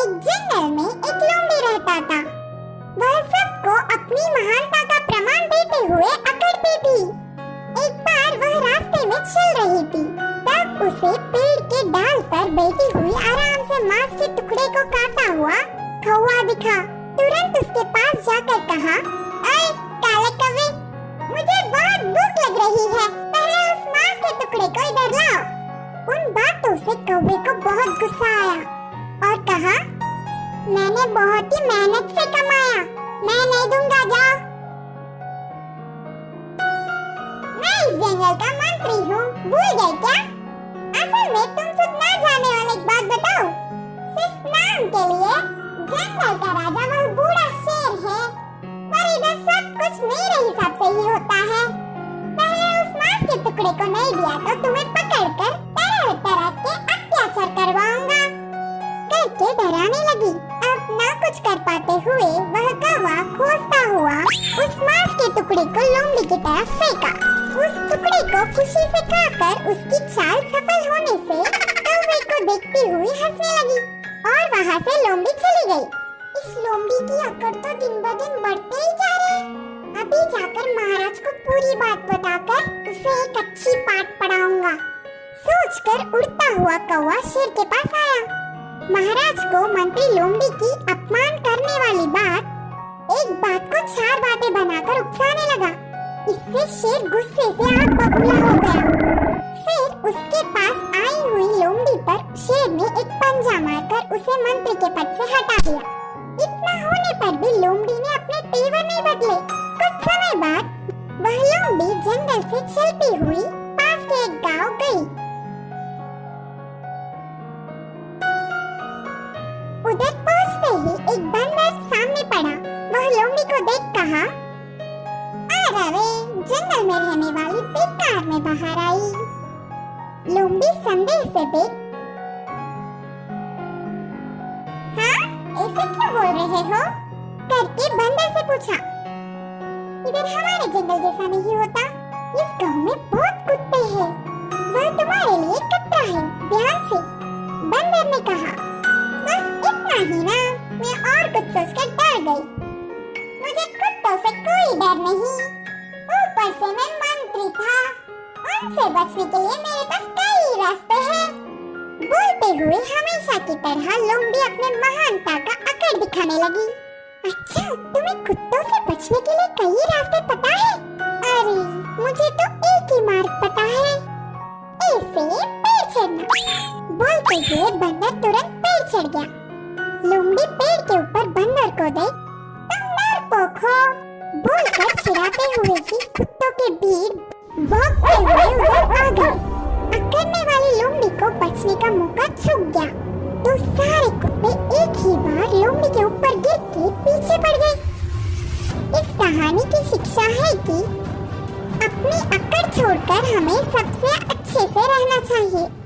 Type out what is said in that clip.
एक जंगल में एक लोमड़ी रहता था। वह सबको अपनी महानता का प्रमाण देते हुए अकड़ती थी। एक बार वह रास्ते में चल रही थी, तब उसे पेड़ के डाल पर बैठी हुई आराम से मांस के टुकड़े को काटा हुआ कौवा दिखा। तुरंत उसके पास जाकर कहा, "ऐ काले कौवे, मुझे बहुत भूख लग रही है, पहले उस मांस के टुकड़े को इधर लाओ।" उन बातों से कौवे को बहुत गुस्सा आया और कहा, "मैंने बहुत ही मेहनत से कमाया, मैं नहीं दूंगा, जाओ। मैं इस जंगल का मंत्री हूँ, भूल गए क्या? असल में तुम सुन ना जाने वाली एक बात बताओ। सिर्फ नाम के लिए जंगल का राजा वह बूढ़ा शेर है, पर इधर सब कुछ मेरे हिसाब से ही होता है। पहले उस मांस के टुकड़े को नहीं दिया तो तुम्हें पकड़कर तरह तरह के अत्याचार करवाऊंगा," करके डराने लगी। अब ना कुछ कर पाते हुए वह कौवा खोजता हुआ उस मांस के टुकड़े को लोमड़ी की तरफ फेंका। उस टुकड़े को खुशी से खाकर उसकी चाल सफल होने से कौवे को देखती हुई हंसने लगी और वहाँ से लोमड़ी चली गई। इस लोमड़ी की अकड़ तो दिन ब दिन बढ़ते ही जा रही। अभी जाकर महाराज को पूरी बात बताकर उसे एक अच्छी पाठ पढ़ाऊंगा, सोचकर उड़ता हुआ कौवा शेर के पास आया। महाराज को मंत्री लोमड़ी की अपमान करने वाली बात एक बात को चार बातें बनाकर उकसाने लगा। इससे शेर गुस्से से आग बबूला हो गया। फिर उसके पास आई हुई लोमड़ी पर शेर ने एक पंजा मारकर उसे मंत्री के पद से हटा दिया। इतना होने पर भी लोमड़ी ने अपने तेवर नहीं बदले। कुछ समय बाद वह लोमड़ी जंगल से चलती हुई पास के एक गांव गई। उधर पहुंचते ही एक बंदर सामने पड़ा। वह लोमड़ी को देख कहा, "अरे जंगल में रहने वाली बेकार में बाहर आई।" लोमड़ी संदेह से देख, "हाँ, ऐसे क्यों बोल रहे हो?" करके बंदर से पूछा। "इधर हमारे जंगल जैसा नहीं होता, इस गांव में बहुत कुत्ते हैं, वह तुम्हारे लिए खतरा है, ध्यान से," बंदर ने कहा। "बस इतना ही ना, मैं और कुछ सोचकर डर गई। मुझे कुत्तों से कोई डर नहीं, ऊपर से मैं मंत्री था, उनसे बचने के लिए मेरे पास कई रास्ते हैं।" बोलते हुए हमेशा की तरह लोमड़ी अपने महानता का अकड़ दिखाने लगी। "अच्छा, तुम्हें कुत्तों से बचने के लिए कई रास्ते पता है? अरे मुझे तो एक ही मार्ग पता है, ऐसे पेड़ चढ़ना।" बोलते हुए बंदर तुरंत पेड़ चढ़ गया। लोमड़ी पेड़ के ऊपर बंदर को देख, "तुम डरपोक हो," बोलकर चिढ़ाते हुए ही कुत्तों के भीड़ भागते हुए उधर आ गई। अकड़ने वाली लोमड़ी को बचने का मौका छूट गया तो सारे कुत्ते एक ही बार लोमड़ी के ऊपर गिर के पीछे पड़ गए। इस कहानी की शिक्षा है कि अपनी अकड़ छोड़कर हमें सबसे अच्छे से रहना चाहिए।